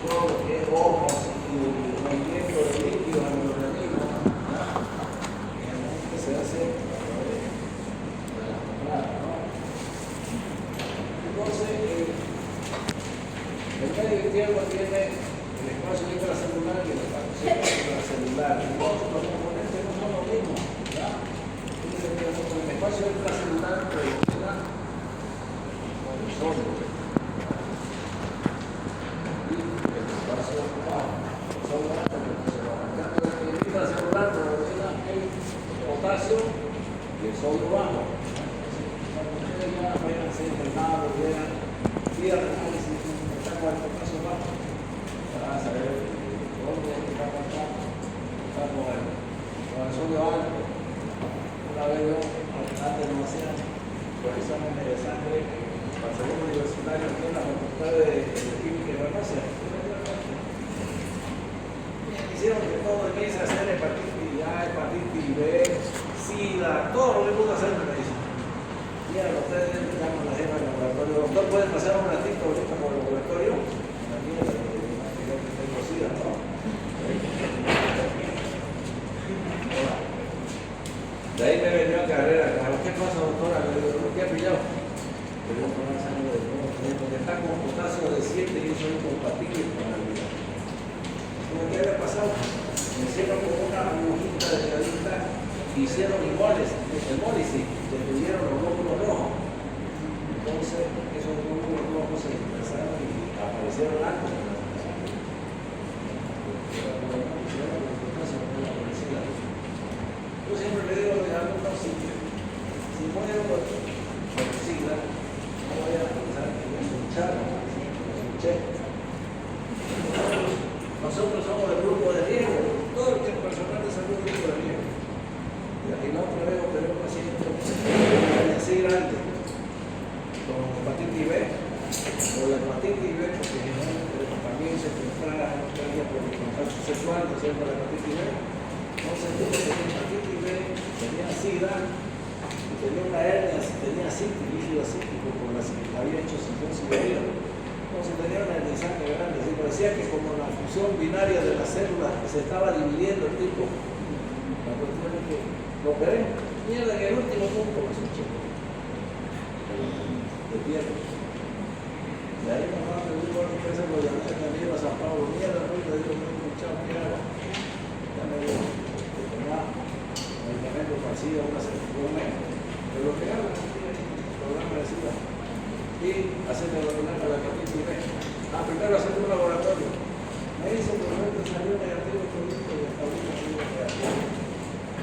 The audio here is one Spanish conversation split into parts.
todo lo que es ojos y movimiento de líquidos en el organismo, que se hace a través de la membrana, ¿no? Entonces, el medio izquierdo tiene el espacio intracelular y el espacio intracelular. Y los componentes no son los mismos, ¿verdad? El espacio intracelular predomina con el sólido. Y el espacio bajo, el sólido alto, el intracelular predomina el potasio y el sólido bajo. Cuando ustedes ya vayan a ser entrenados, vean vía de análisis, está con el potasio bajo, van a saber dónde está marcado, está con el sólido alto. Una vez yo, antes de hacer los exámenes de sangre para el segundo universitario aquí en la Facultad de Química y Farmacia, me hicieron que todo empiece a hacer hepatitis A, hepatitis B, SIDA, todo lo que pudo hacer en medicina. Y a ustedes llaman la jefa del laboratorio. Doctor, ¿puede pasar un ratito ahorita por el laboratorio? Aquí tengo SIDA, ¿no? De ahí me venía a carrera. ¿Qué pasa, doctora? Le digo, ¿qué ha pillado? Le digo, con la sangre de nuevo. Porque está con potasio de 7 y yo soy compatible con la vida. ¿Qué había pasado? Me hicieron con una agujita de delgadita, hicieron hemólisis, detuvieron los glóbulos rojos. Entonces, esos glóbulos rojos se empezaron y aparecieron altos. Yo siempre le digo a mis alumnos, si muero por SIDA, no vayan a pensar que me escucharon, me escuché. Nosotros somos del grupo de riesgo, todo el personal de salud es grupo de riesgo. Y no preveo tener un paciente así grande, con hepatitis B, o la hepatitis B, porque generalmente también se contrae por el contacto sexual, ¿no es cierto?, la hepatitis B. Entonces, yo tenía hepatitis B, tenía SIDA, y tenía una hernia, tenía sífilis, líquido cíclico, por la que había hecho cirugía de hígado. Entonces tenía una hernia de sangre grande, así parecía que como la función binaria de las células se estaba dividiendo el tipo. La cuestión es que lo operé. Mierda, en el último punto me escuché. De pierna. De ahí nomás me dijo, bueno, que se lo llamé también a San Pablo. Mierda, no le digo, no he escuchado, ¿qué hago? Ya me dijo, que tomaba medicamento parecido a una cefalomía. Pero lo que hago es el programa de SIDA y hacer el laboratorio de la hepatitis B. Primero hacer un laboratorio. Me hizo un momento, salió negativo todo esto y hasta ahorita salió negativo.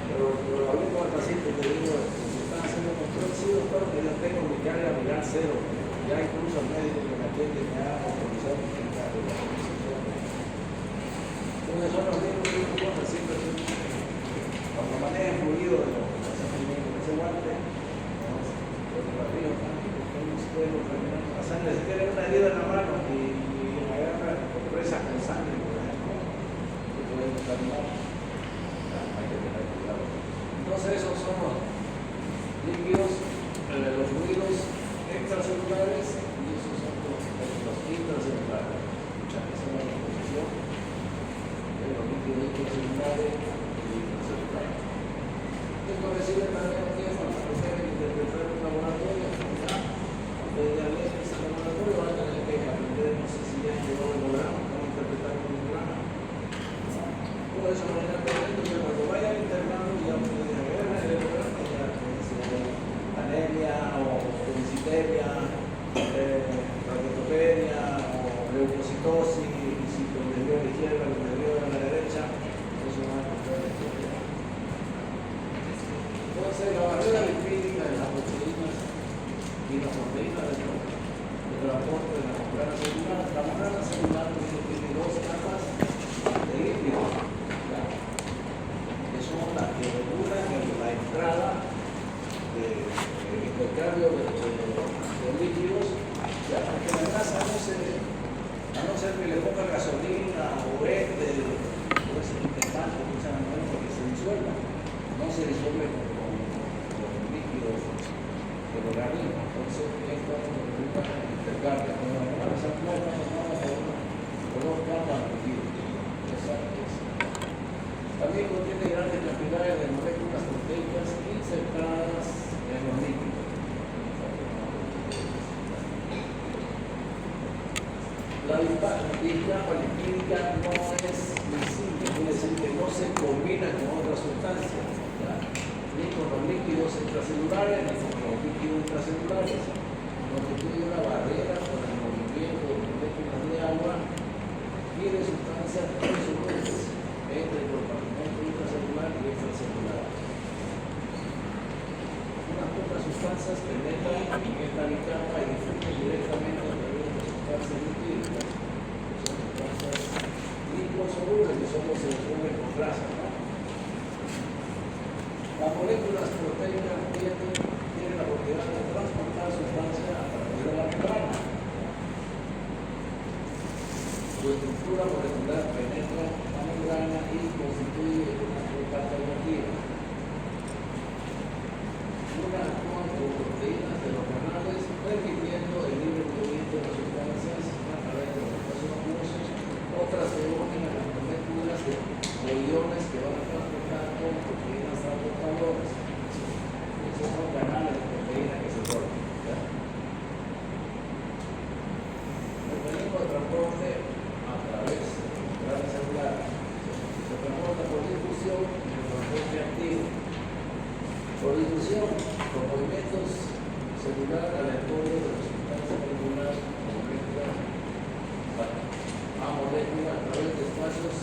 Pero hablé con el paciente y le digo, si están haciendo control, sí, doctor, que yo tengo mi carga viral cero. Ya incluso el médico que me atiende me ha autorizado mi carga de la posición. Entonces son los mismos que uno pone siempre. Cuando maneja fluido de los pacientes con ese guante, los barrios, la sangre, si tiene una herida en la mano y agarra presa con sangre, por ejemplo, que puede contaminar, hay que tener cuidado. Entonces esos son los líquidos, los fluidos extracelulares y esos son los intracelulares. Esa es la composición de los líquidos extracelulares y intracelulares. Esto recibe también un tiempo para ustedes interpretar un laboratorio. De diabetes en el laboratorio van a tener que aprender, no sé si ya llegó el programa, cómo interpretar un programa. Todo eso lo van a aprender, que cuando vayan internando ya pueden ver el programa, ya anemia o peniciteria, radiopatia o leucocitosis, si lo desvió a la izquierda, lo desvió a la derecha, eso van a aprender. Entonces la barrera lipídica de las proteínas y la proteína del transporte de la membrana celular. La membrana celular tiene dos capas de lípidos, que son las que regulan la entrada del intercambio de líquidos, ya, porque la grasa a no ser que le ponga gasolina o puede ser intestante, que se disuelva, no se disuelve con líquidos del organismo. Entonces, esto capas de líquido. También contiene grandes cantidades de moléculas proteicas insertadas en los líquidos. La displapa lipídica no es visible, quiere decir que no se combina con otras sustancias, ni con los líquidos extracelulares ni con los líquidos intracelulares. Constituye una barrera por el movimiento de moléculas de agua y de sustancias insolubles entre el compartimento intracelular y extracelular. Unas pocas sustancias penetran en esta bicapa y influyen directamente a través de sustancias lipídicas. Son sustancias liposolubles que solo se resuelven con grasa, ¿no? Las moléculas proteicas tienen la propiedad de transportar sustancias a través de la membrana. Su estructura molecular penetra la membrana y constituye una ruta alternativa. Una actúan como proteínas de los canales, permitiendo el libre movimiento de las sustancias a través de los espacios acuosos. Otras se unen a las moléculas de iones que van a transportar con proteínas transportadoras. Esos son canales de proteína que se forman. El mecanismo de transporte a través de la membrana celular se transporta por difusión y el transporte activo. Por difusión, con movimientos celulares aleatorios de las sustancias moleculares a moléculas a través de espacios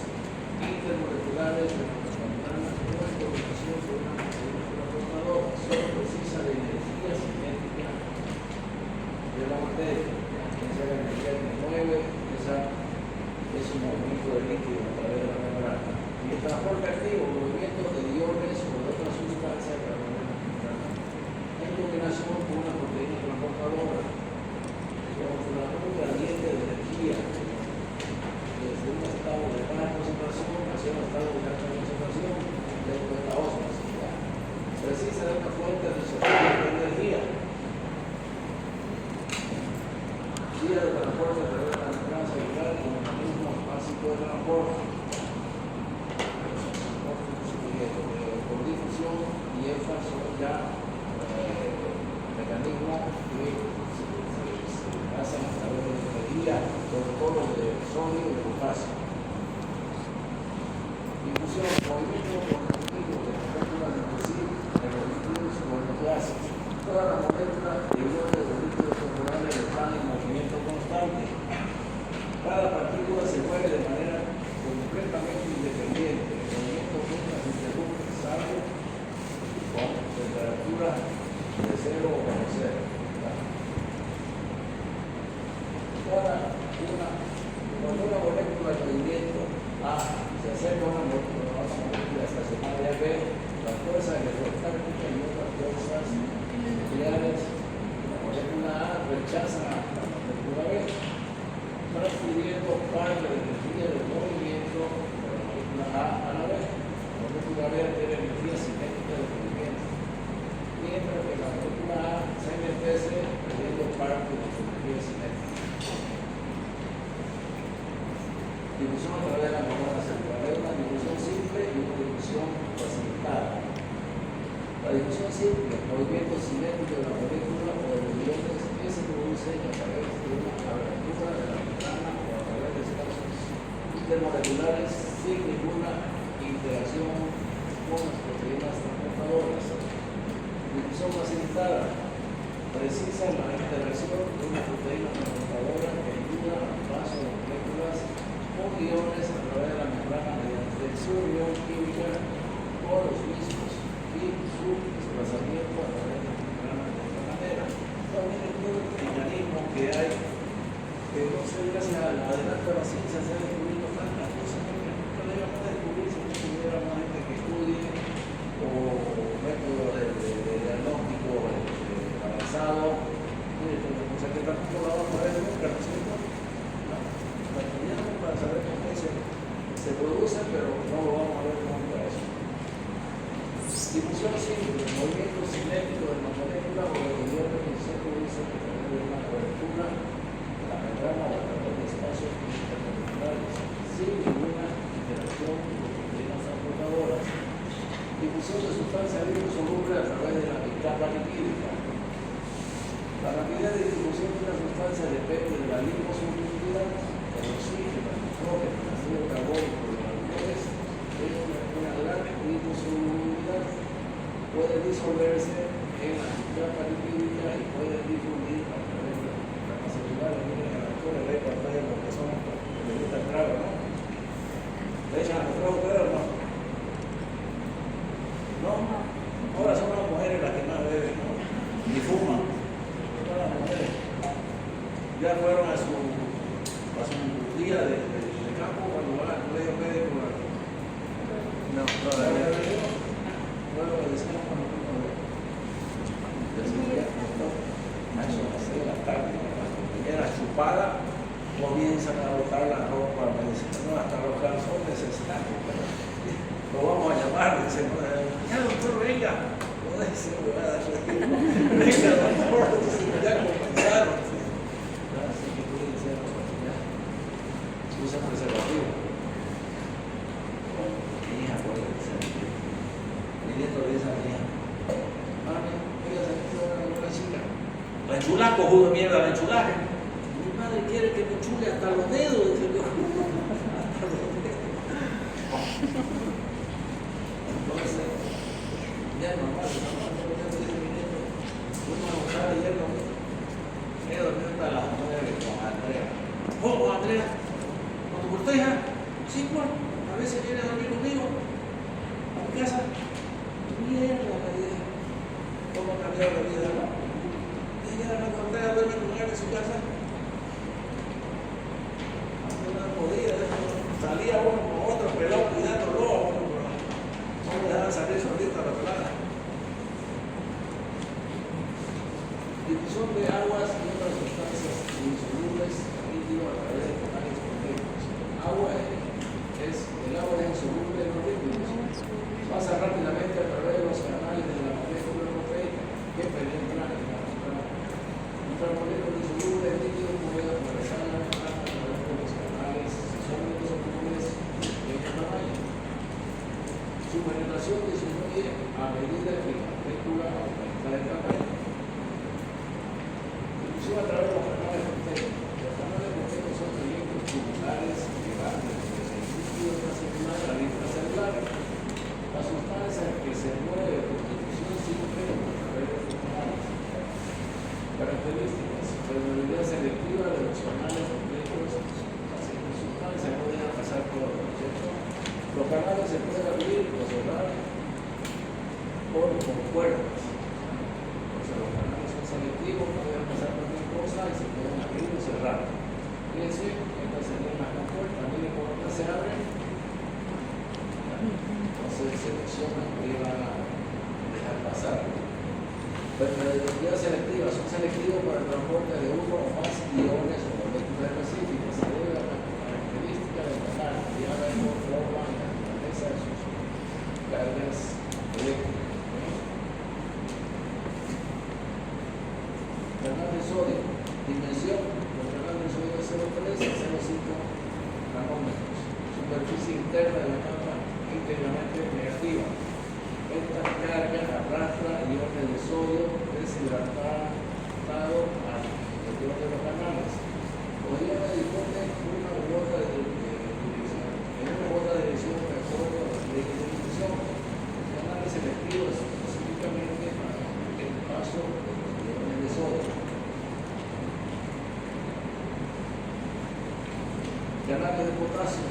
intermoleculares de las membranas no en combinación con una proteína transportadora. Solo precisa de energía cinética de la materia. Esa es la energía que mueve, esa es un movimiento de líquido a través de la membrana. Y el transporte activo, movimientos de iones o de otras sustancias que en combinación con una proteína transportadora. Digamos, una muy gradiente de energía desde un estado de baja concentración hacia un estado de alta concentración dentro de la ósmosis. Precisa de una fuente de energía. Vía de transporte a través de la membrana celular y el mecanismo básico de transporte. Por difusión y estas son ya mecanismos que se hacen a través de energía, protocolos de sodio y potasio. Difusión, movimiento conjuntivo de moléculas entre sí, en los líquidos o en los gases. Todas las moléculas de iones de líquidos corporales están en movimiento constante. Cada partícula se mueve de manera completamente independiente. El movimiento nunca se interrumpe, salvo con temperatura de 0 o bajo 0. Cuando una molécula de movimiento A se acerca a una molécula estacionaria B, las fuerzas electrostáticas y otras fuerzas nucleares de la molécula A rechazan a la molécula B, transfiriendo parte de la energía del movimiento de la molécula A a la B. La molécula B tiene energía cinética del movimiento, mientras que la molécula A se envejece perdiendo parte de su energía cinética. Difusión a través de la membrana celular. Hay una difusión simple y una difusión facilitada. La difusión simple, el movimiento cinético de la molécula o de los iones que se produce a través de una abertura de la membrana o a través de espacios intermoleculares sin ninguna interacción con las proteínas transportadoras. Difusión facilitada precisa la interacción de una proteína transportadora que ayuda al paso de moléculas con iones a través de la membrana mediante su unión química con los mismos y su desplazamiento a través de la membrana de esta manera. También el mecanismo que hay, que no sé, gracias al adelanto de la ciencia se han descubierto tantas cosas que nunca debíamos descubrir si no tuviera más gente que estudie o método de diagnóstico avanzado. Mire, o sea que tampoco lo vamos a ver nunca, ¿no es cierto? Para saber cómo se produce, pero no lo vamos a ver nunca eso. Difusión simple, el movimiento cinético de la molécula o de los iones que se produce a través de una cobertura de la membrana o a través de espacios intermoleculares. rapidez de difusión de una sustancia depende de la liposolubilidad, el oxígeno, el nitrógeno, el ácido carbónico, los alcoholes, una gran liposolubilidad puede disolverse en la capa lipídica y puede difundir a través de la masa celular. Miren el alcohol, el pantalla, lo que son, que le gusta el trago, ¿no? ¿Le echan a los tragos ustedes o no? ¿No? Ahora son las mujeres las que más beben, ¿no? Ni fuman. Son las mujeres. Ya fueron a su día de campo cuando van al colegio médico. No, todavía no. Luego le decían cuando uno ve. Decía, a eso a 6 de la tarde, cuando era chupada, comienzan a botar la ropa, me dicen, no, hasta los calzones están. Lo vamos a llamar, dicen, ya doctor, venga. No dice, venga doctor, ya comenzaron. Así que tú dices, ya, usa preservativo. Mi hija puede decir, mi nieto le dice a mi hija, mami, oiga, se me una chica. La enchulaco, jugo de mierda, la enchulaco. Mi madre quiere que me enchule hasta los dedos, dice yo. Hasta los dedos. Entonces, ya es normal, ya dice mi nieto, fuimos a buscar ayer conmigo. He dormido hasta las 9 con Andrea. ¿Cómo, Andrea? ¿Con tu corteja? Sí, pues, a veces viene a dormir conmigo a mi casa. Mierda, la idea. ¿Cómo ha cambiado la vida, no? Ella la corteja duerme con él en su casa. No podía, salía uno con otro pelón cuidándolo a uno, pero no me dejaban salir solito a la pelada. Difusión de aguas y otras sustancias insolubles líquidos a través de canales complejos. El agua es insoluble en los líquidos. Pasa rápidamente a través de los canales de la molécula proteica que penetran en la membrana. Nuestra molécula insoluble en líquidos puede atravesar la membrana a través de los canales sólidos o fluidos de pequeño tamaño. Su penetración disminuye a medida que la molécula aumenta de tamaño. A través de los canales protectos. Los canales protectos son proyectos tubulares gigantes que se líquidos transcelular a intracelulares. La sustancia que se mueve de constitución simple a través de los canales. Características: permeabilidad selectiva de los canales protectos. Las sustancias pueden pasar por el proceso. Los canales se pueden abrir o cerrar por compuertas. Los canales son selectivos, pueden pasar por cosa y se pueden abrir o cerrar. Fíjense, estas serían las compuertas. Miren cómo estas se abren. Entonces seleccionan que van a dejar pasar. Permeabilidad selectiva son selectivos para el transporte de uno o más iones o moléculas específicas. Se debe a la característica del canal, diámetro, forma y naturaleza de sus cargas eléctricas. Canal de sodio, dimensión, el canal de sodio es 0,3 a 0,5 nanómetros. Superficie interna de la capa íntegramente negativa. Esta carga arrastra iones de sodio deshidratado al interior de los canales. Los iones disponen una u otra dirección, de acuerdo a las leyes de difusión. Los canales selectivos específicamente para el paso de sodio. Canales de potasio,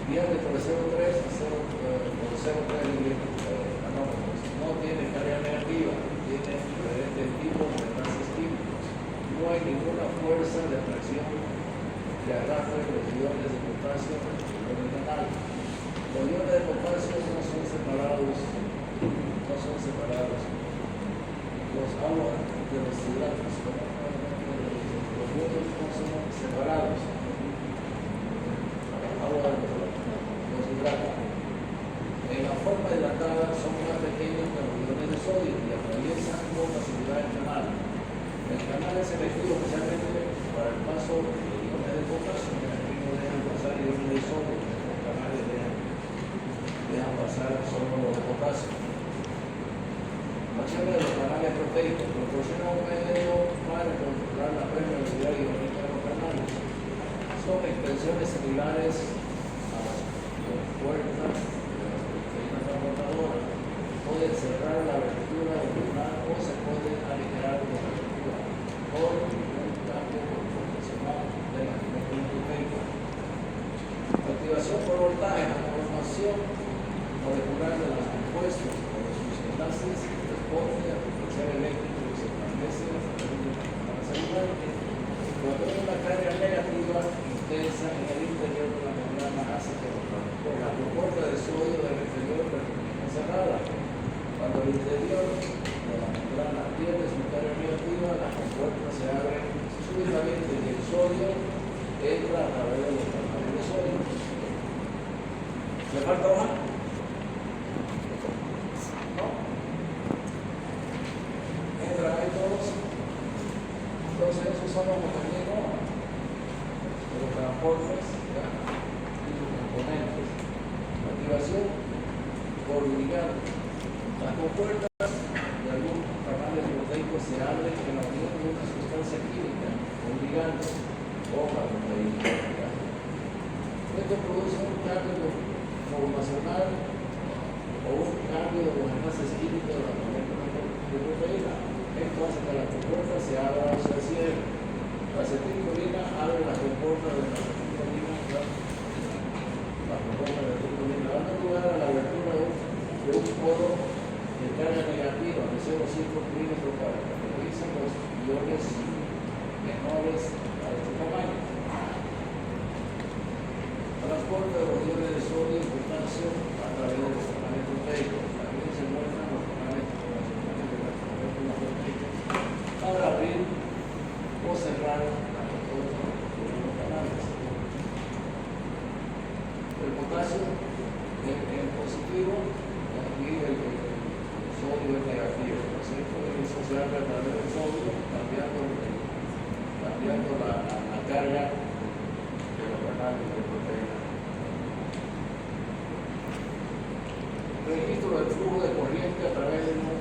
diámetro de 0,3 a 0,3 nanómetros. No tiene carga negativa, tiene diferentes tipos de enlaces químicos. No hay ninguna fuerza de atracción que arrastre los iones de potasio en el canal. Los iones de potasio no son separados. Los aguas de los hidratos, los iones no son separados. Agua de los hidratos. En la forma hidratada son más pequeños que los iones de sodio y atraviesan con facilidad el canal. El canal es selectivo especialmente para el paso de iones de potasio, que aquí no dejan pasar iones de sodio, los canales dejan pasar solo los de potasio. La charla de los canales canales proteicos proporciona un medio para controlar la permeabilidad iónica de los canales. Son extensiones similares a las puertas de las proteínas transportadoras. Pueden cerrar la abertura original o se puede aligerar la abertura por un cambio conformacional de la geometría proteica. Activación por voltaje, la conformación molecular de los compuestos o de sus enlaces responde al potencial eléctrico que se establece a través de la membrana celular. Cuando hay una carga negativa intensa en el interior de la membrana hace que la compuerta de sodio del exterior permanezca cerrada. Cuando el interior de la membrana pierde su carga negativa, las compuertas se abren súbitamente y el sodio entra a través de los canales de sodio. ¿Le falta hoja? ¿No? Entran ahí todos. Entonces esos son los mecanismos de los transportes, ¿ya? Y los componentes. Activación por ligado. Las compuertas de algunos canales proteicos se abren en la unión de una sustancia química, un ligando o la proteína. Esto produce un cambio formacional o un cambio de los enlaces químicos de la proteína. Esto hace que la compuerta se abra o se cierre. La acetilcolina abre las compuertas de la acetilcolina, dando lugar a la abertura de un poro de carga negativa de 0,5 milímetros para que realizan los iones menores a este tamaño. Transporte de los iones de sodio y potasio a través de los canales proteicos. También se muestran los canales convencionales de las moléculas proteicas para abrir o cerrar la compuerta de los canales. El potasio es positivo y el sodio es negativo. Eso se abre a través del sodio, cambiando la carga de los canales de proteína. Registro del flujo de corriente a través de un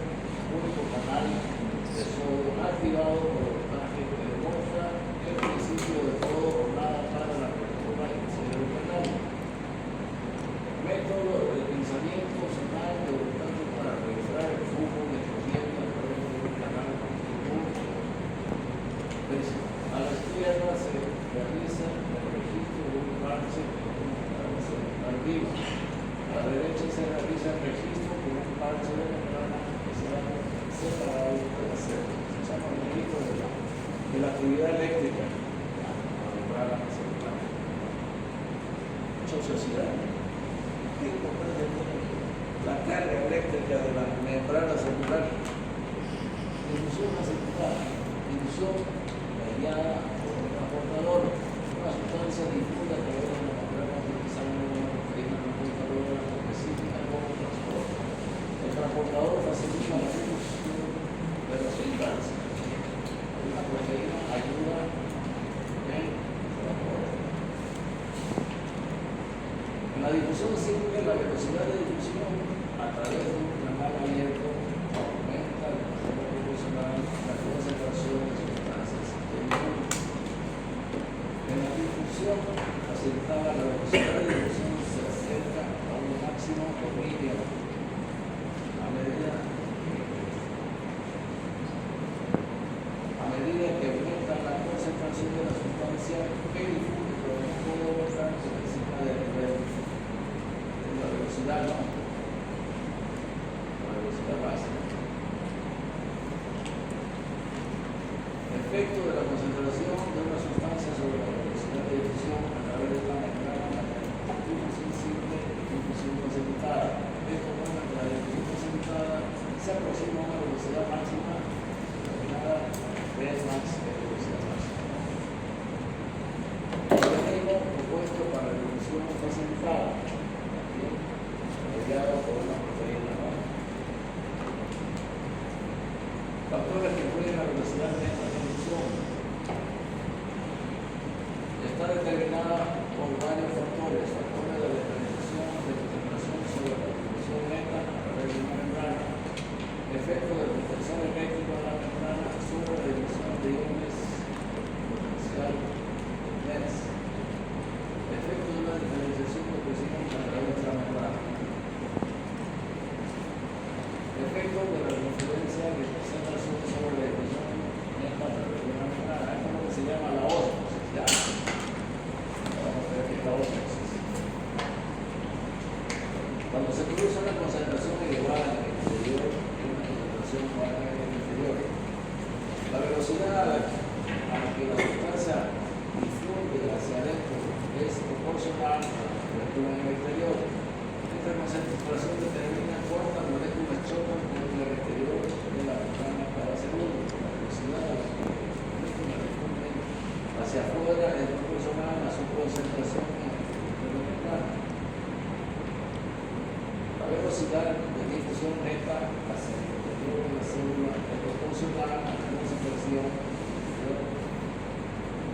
único canal de sodio activado por el voltaje que demuestra el principio de todo o nada para la apertura inicial del canal. Método de pinzamiento sonal de voltaje para registrar el flujo de corriente a través de un canal único. A la izquierda se realiza el registro de un parche arriba. A la derecha se realiza el registro con un parche de membrana que se ha separado de la celda. Se llama el registro de la actividad eléctrica. La membrana celular. Mucha ociosidad. La carga eléctrica de la membrana celular. Difusión aceptada. Difusión mediada por el transportador. Una sustancia difusa a través de la membrana utilizando una proteína transportadora específica como transporte. El transportador facilita la difusión de la sustancia. La proteína ayuda en el transporte. La difusión sirve la velocidad de difusión a través de un canal abierto aumenta el proceso proporcional la concentración de sustancias químicas. En la difusión aceptada la velocidad de difusión se acerca a un máximo o mínimo a medida que aumenta la concentración de la sustancia que difunde, pero no puede aumentar por encima del nivel. La velocidad no, la velocidad básica. Efecto de la concentración de una sustancia sobre la velocidad de difusión a través de la membrana, difusión simple y difusión precipitada. Esto muestra que la difusión precipitada a la cobertura en el exterior. Esta concentración determina cuántas moléculas chocan contra el exterior de la membrana cada segundo. La velocidad a la que las moléculas responden hacia afuera es proporcional a su concentración en el exterior de la membrana. La velocidad de difusión neta hacia el exterior de la célula es proporcional a la concentración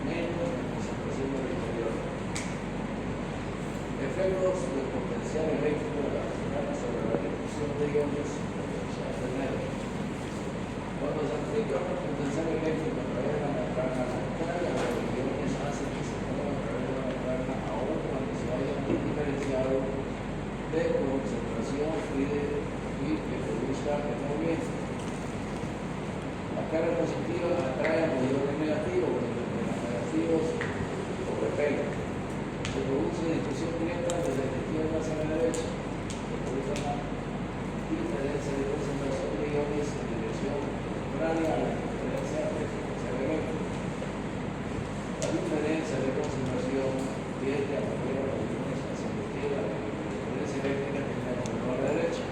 menos la concentración del interior. Efectos del potencial eléctrico de la membrana sobre la difusión de iones potencial de medio. Cuando se aplica un potencial eléctrico a través de la membrana, la carga de los iones hace que se mueva a través de la membrana aún cuando se haya un diferenciado de concentración y que produzca el movimiento. La carga positiva atrae a los iones negativos, mientras que los negativos los repelen. Se produce difusión directa desde la izquierda hacia la derecha. Se produce una diferencia de concentración de iones en dirección contraria a la diferencia de potencial eléctrico. La diferencia de concentración tiende a mover a los iones hacia la izquierda de la diferencia eléctrica que tiene a la derecha.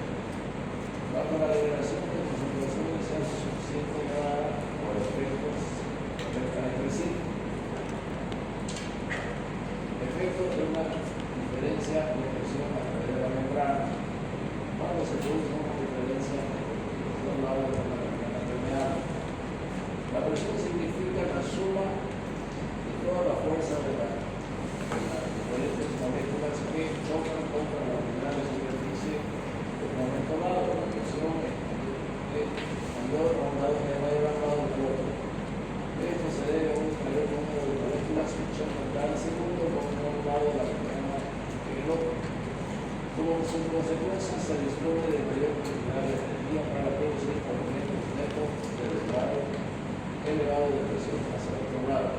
Cuando la liberación de concentraciones sea suficiente para por efectos cerca entre sí. Efecto de una diferencia de presión a través de la membrana. Cuando se produce una diferencia de los lados de la membrana permeable. La presión significa la suma de toda la fuerza de las diferentes moléculas que chocan contra la membrana de superficie en un momento dado. La presión es mayor a un lado que mayor al lado del otro. Esto se debe a un mayor número de moléculas que chocan cada segundo con un lado de la membrana que el otro. Como su consecuencia se dispone de mayor cantidad de energía para producir movimientos netos del grado elevado de presión hacia el otro lado.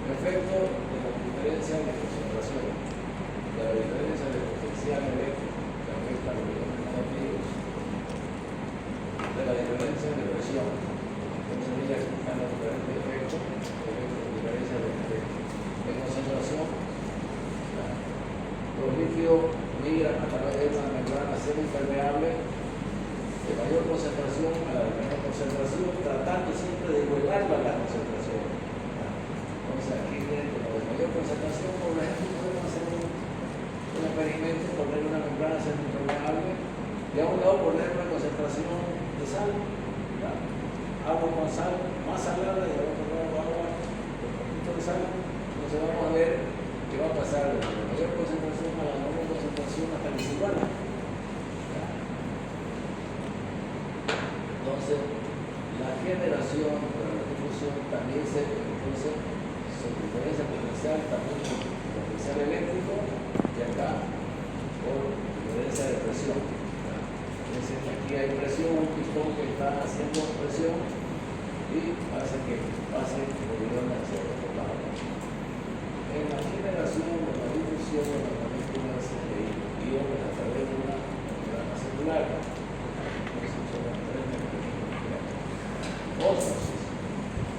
Efecto de la diferencia de concentración, de la diferencia de potencial eléctrico que afecta a los iones negativos, de la diferencia de presión. Entonces voy a explicar los diferentes efectos de diferencia de concentración. Los líquidos migran a través de una membrana semipermeable de mayor concentración a la de menor concentración, tratando siempre de igualar la concentración. Entonces aquí dentro de mayor concentración, por ejemplo, podemos hacer un experimento, poner una membrana semipermeable y a un lado poner una concentración de sal, agua con sal, más salada y a otro lado agua con un poquito de sal. Entonces vamos a ver qué va a pasar de la mayor concentración a la menor concentración hasta que se iguala. Entonces, la generación para la difusión también se diferencia potencial también por potencial eléctrico y acá por diferencia de presión. Es decir, aquí hay presión, un pistón que está haciendo presión y hace que pase el iones hacia el otro lado. En la generación de la difusión de las moléculas de iones a través de una membrana celular. Ósmosis,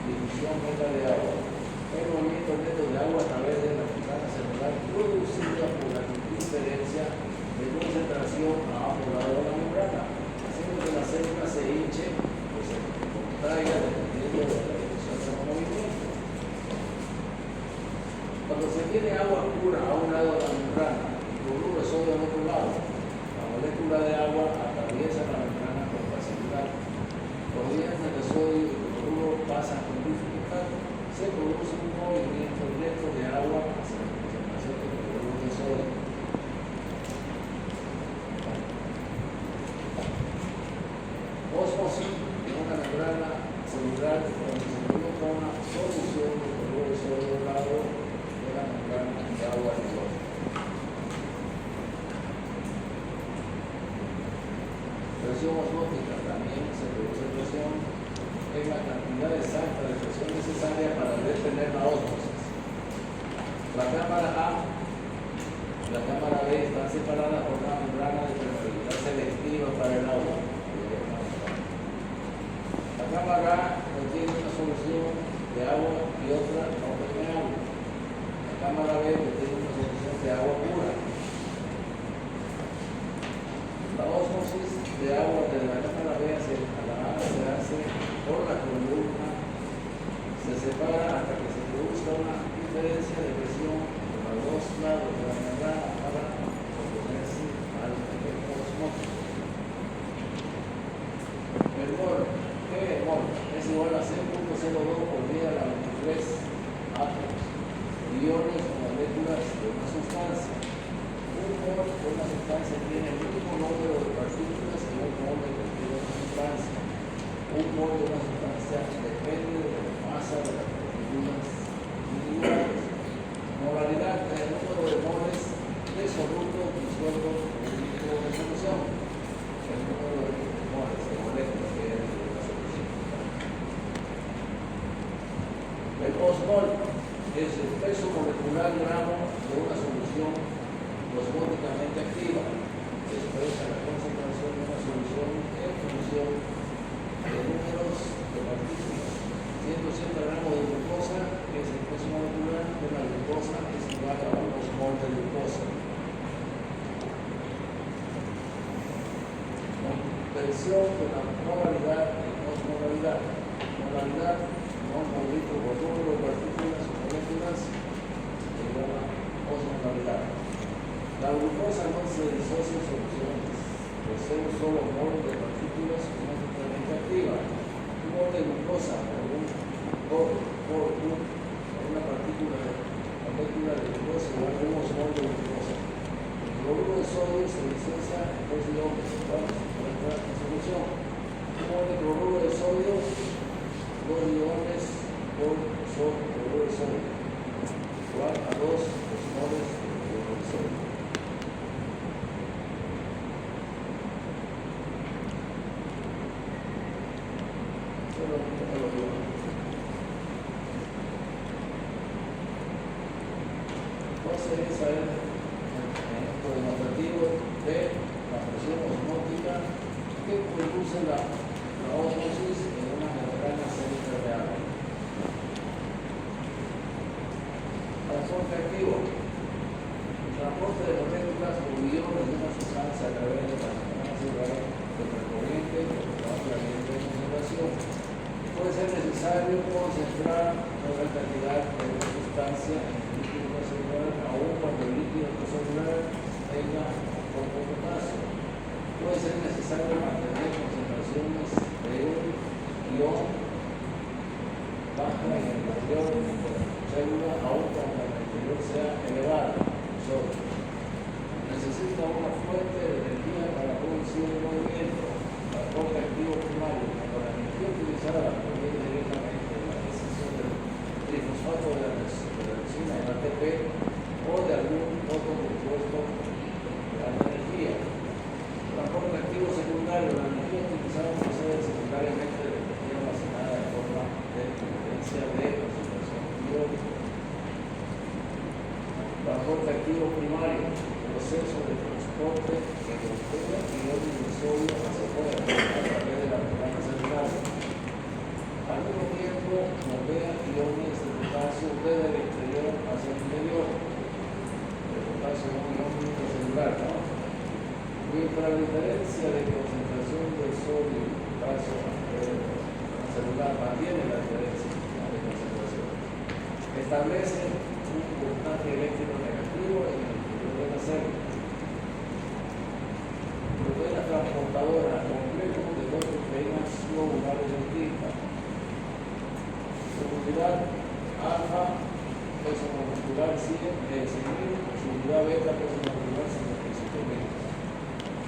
difusión neta de agua. El movimiento neto de agua a través de la membrana celular producida por la diferencia de concentración a ambos lados de la membrana, haciendo que la célula se hinche o se contraiga dependiendo de la dirección del movimiento. Cuando se tiene agua pura a un lado de la membrana y cloruro de sodio al otro lado, la molécula de agua atraviesa la membrana con facilidad. Los iones de sodio y cloruro pasan con dificultad, se produce un movimiento neto de agua hacia la concentración de cloruro de sodio. Ósmosis en una membrana celular donde se coloca una solución de cloruro de sodio al lado de la membrana de agua y cloro. Presión osmótica, también se produce presión en la cantidad exacta de presión necesaria para detener la ósmosis. La cámara A y la cámara B están separadas por una membrana de permeabilidad selectiva para el agua. La cámara A contiene una solución de agua y otra no permeable. La cámara B que tiene una solución de agua pura. La ósmosis de agua de la cámara B hacia la A se hace por la columna, se separa hasta que se produzca una diferencia de presión por los dos lados de la membrana para oponerse al efecto osmótico. El mol, ¿qué mol? Es igual a 0.02 por día a la 23 átomos, iones o moléculas de una sustancia. Un mol de una sustancia tiene el mismo número de partículas que un mol de cualquier otra sustancia. Un mol de una sustancia depende de la masa de las partículas individuales. Molalidad es el número de moles de soluto disuelto en un líquido de solución. El número de moles de moléculas que hay en la solución. El osmol es el peso molecular gramo de una solución osmóticamente activa. Expresa la concentración de una solución en función de números de partículas. 180 gramos de glucosa, que es el peso molecular de la glucosa, es igual a 1 osmol de glucosa. Conversión de la molalidad en osmolaridad. Molalidad, no por litro por número de partículas o moléculas, se llama osmolaridad. La glucosa no se disocia en soluciones, posee un solo mol de partículas osmóticamente activas. Un mol de glucosa por una partícula de molécula de glucosa igual a 1 osmol de glucosa. El cloruro de sodio se disocia en 2 iones, vamos a encontrar la solución. Un mol de cloruro de sodio, 2 iones por cloruro de sodio, igual a 2 osmoles de cloruro de sodio. Entonces, esa es el demostrativo de la presión osmótica que produce la ósmosis en una membrana célica de agua. Transporte activo. El transporte de moléculas o iones de una sustancia a través de la membrana celular del recorriente o de gradiente de concentración. Puede ser necesario concentrar una gran cantidad de una sustancia en el líquido celular, aun cuando el líquido celular tenga poco potasio. Puede ser necesario mantener concentraciones de un ion baja en el interior de la célula, aun cuando el interior sea elevado. Necesita una fuente de energía para producir el movimiento. Transporte activo primario. Cuando la energía utilizada proviene directamente de la decisión del trifosfato de la resina en ATP o de algún otro compuesto de alta energía. Transporte activo secundario. La energía utilizada procede secundariamente de la energía almacenada en forma de diferencia de concentración iónica. Transporte activo primario. Proceso de transporte que contenga iones de sodio hacia afuera a través de la membrana celular. Al mismo tiempo, bombea iones de potasio desde el exterior hacia el interior. El potasio es un ion intracelular, ¿no? Mientras la diferencia de concentración de sodio y potasio a través de la membrana celular mantiene la diferencia de concentración. Establece un voltaje eléctrico negativo en el interior de la célula. Proteína transportadora, complejo de dos proteínas globulares distintas. Seguridad alfa, peso molecular 100.000, seguridad beta, peso molecular 55.000.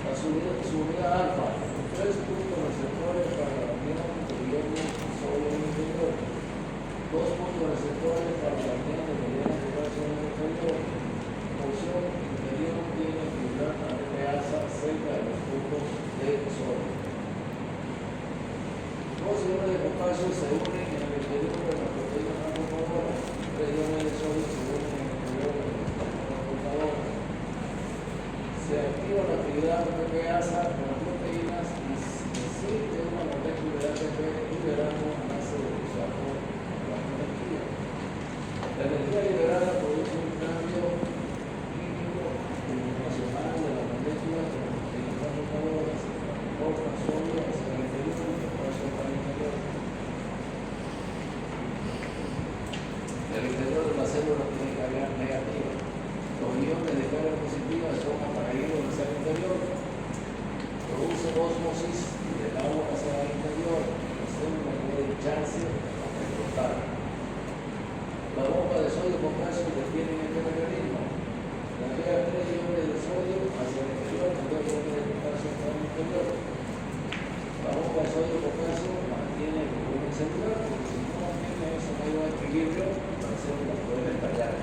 La subunidad alfa, 3 puntos receptores para la unión de iones sodio en el interior. 2 puntos receptores para la unión de iones de potasio en el exterior. Porción interior tiene actividad ATPasa cerca de los puntos de sodio. 2 iones de potasio se unen en el interior de la proteína transportadora. 3 iones de sodio se unen en el interior de la proteína transportadora. Se activa la actividad ATPasa con las proteínas y existe una molécula de ATP liberando una masa de fosfato de la energía. La energía liberada produce un de carga positiva son atraídos hacia el interior, produce ósmosis del agua hacia el interior, la célula puede hincharse o explotar. La bomba de sodio potasio detiene este mecanismo. Envía 3 iones de sodio hacia el exterior y 2 iones de potasio hacia el interior. La bomba de sodio potasio mantiene el volumen celular, porque si no mantiene eso no hay un equilibrio, la célula puede estallar.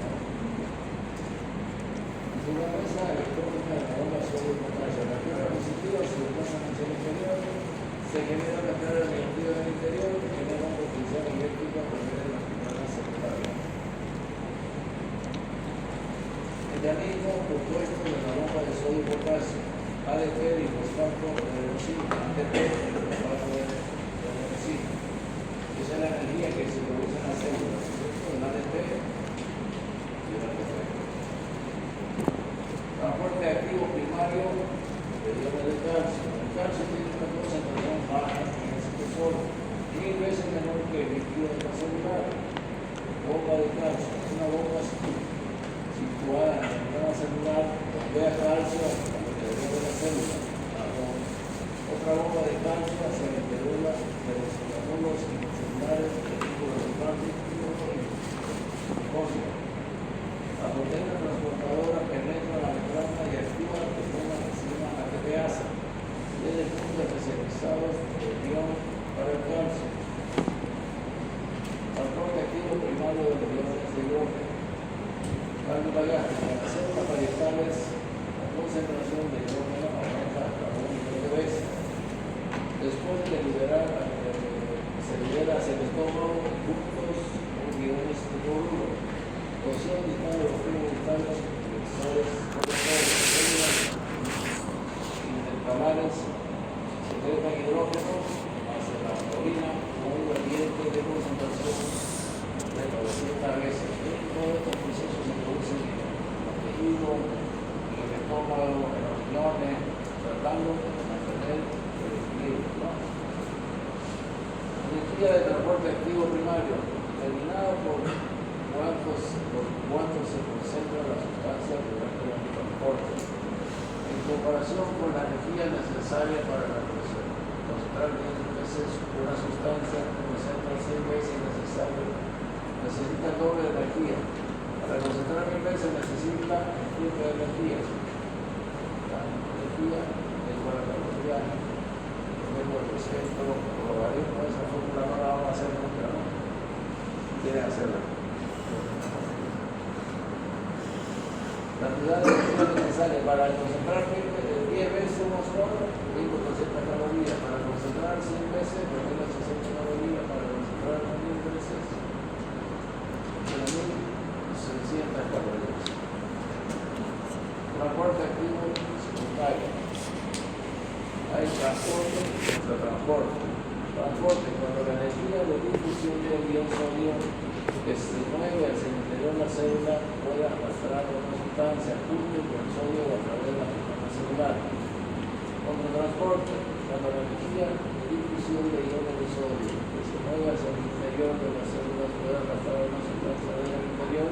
En la mesa electrónica de la bomba de sodio potasio, la carga positiva se desplaza hacia el interior, se genera la carga negativa en el interior y genera un potencial eléctrico a través de la membrana celular. Mecanismo compuesto de la bomba de sodio potasio, ADP y fosfato de adenosina, ATP y fosfato de adenosina. Esa es la energía que se produce en las células, el ADP y el ATP. Transporte activo primario de iones de calcio. El calcio tiene una concentración baja en el citosol, 1000 veces menor que el líquido intracelular. Bomba de calcio, es una bomba situada en la membrana celular, bombea calcio hacia el interior de la célula. Otra bomba de calcio hacia el interior de los granulos celulares del tipo resultante y glucósido. La proteína transportadora penetra la membrana y activa la proteína enzima ATPasa, desde puntos especializados de ion para el calcio. Transporte activo primario de los iones de hidrógeno. Válvula gástrica. En las células parietales, la concentración de hidrógeno aumenta hasta 1 millón de veces. Después de liberar, se libera hacia el estómago ductos o iones de cloruro. Porción distal de los fibros distales, conectores células intercalares, secretan hidrógeno hacia la orina con un gradiente de concentración de 900 veces. Todos estos procesos se producen en el tejido, en el estómago, en los riñones, tratando de mantener el equilibrio. Energía de transporte activo primario, determinado por cuánto se concentra la sustancia durante el transporte. En comparación con la energía necesaria para concentrar 10 veces una sustancia, concentra 100 veces necesita doble energía. Para concentrar 1000 veces necesita el triple de energía. La energía es igual a la velocidad. Luego el respecto al logaritmo de esa fórmula no la vamos a hacer nunca, ¿no? Quieren hacerla. La cantidad de energía necesaria para concentrar 10 veces una sola, 1200 calorías. Para concentrar 100 veces, 2600 calorías. Para concentrar 1000 veces, 1600 calorías. Transporte activo secundario. Hay transporte y transporte. Transporte, cuando la energía de difusión del ion sodio que se mueve hacia el interior de la célula puede arrastrar una sustancia junto con el sodio a través de la membrana celular. Contra transporte, cuando la energía de difusión de iones de sodio que se mueve hacia el interior de las células puede arrastrar una sustancia desde el interior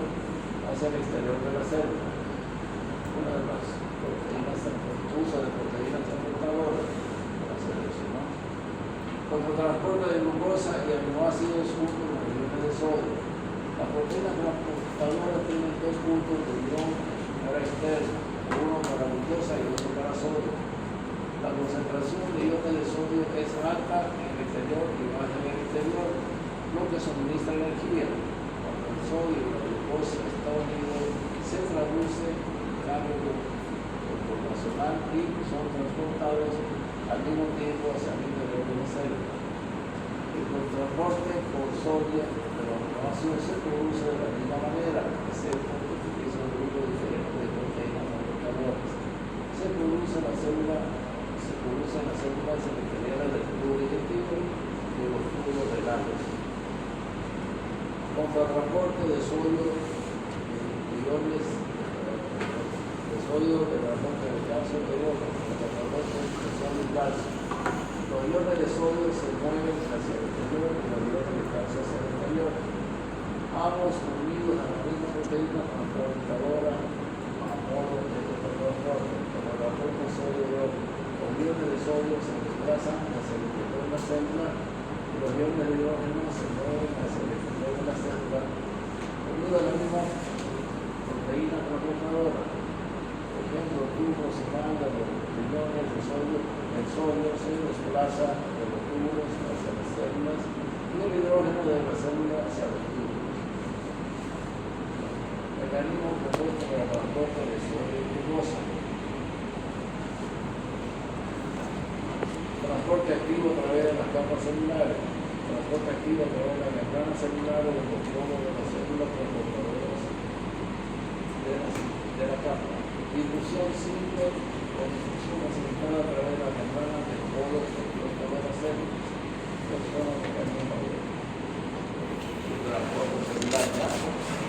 hacia el exterior de la célula. Una de las proteínas, uso de proteínas transportadoras, para hacer eso, ¿no? Contra transporte de glucosa y aminoácidos junto con los iones de sodio. Las proteínas transportadoras tienen 2 puntos de ion para externo, uno para glucosa y otro para sodio. La concentración de iones de sodio es alta en el exterior y baja en el interior, lo que suministra energía. Cuando el sodio y la glucosa están unidos, se traduce en cambio conformacional y son transportados al mismo tiempo hacia el interior de la célula. El transporte por sodio de los aminoácidos se produce de la misma manera, excepto que utiliza un grupo diferente de proteínas transportadoras. Se produce en las células epiteliales del tubo digestivo y de los tubos renales. Contra transporte de sodio, iones de sodio, de transporte de calcio anterior, contra transporte de sodio y calcio. Los iones de sodio se mueven hacia el exterior y los iones de calcio hacia el interior. Ambos unidos a la misma proteína transportadora a modo transporta sodio de oro. Los iones de sodio se desplazan hacia el interior de la célula y los iones de hidrógeno se mueven hacia el exterior de la célula por medio de la misma proteína transportadora. Por ejemplo, tubos y mangas, los iones de sodio, el sodio se desplaza de los tubos hacia las células y el hidrógeno de la célula hacia los tubos. Mecanismo propuesto para el transporte de sodio y glucosa. Transporte activo a través de las capas celulares. Transporte activo a través de la membrana celular o del control de las células transportadoras de la capa. Difusión simple o difusión facilitada a través de la membrana del polo expuesto de las células. Estos son los mecanismos de transporte celular.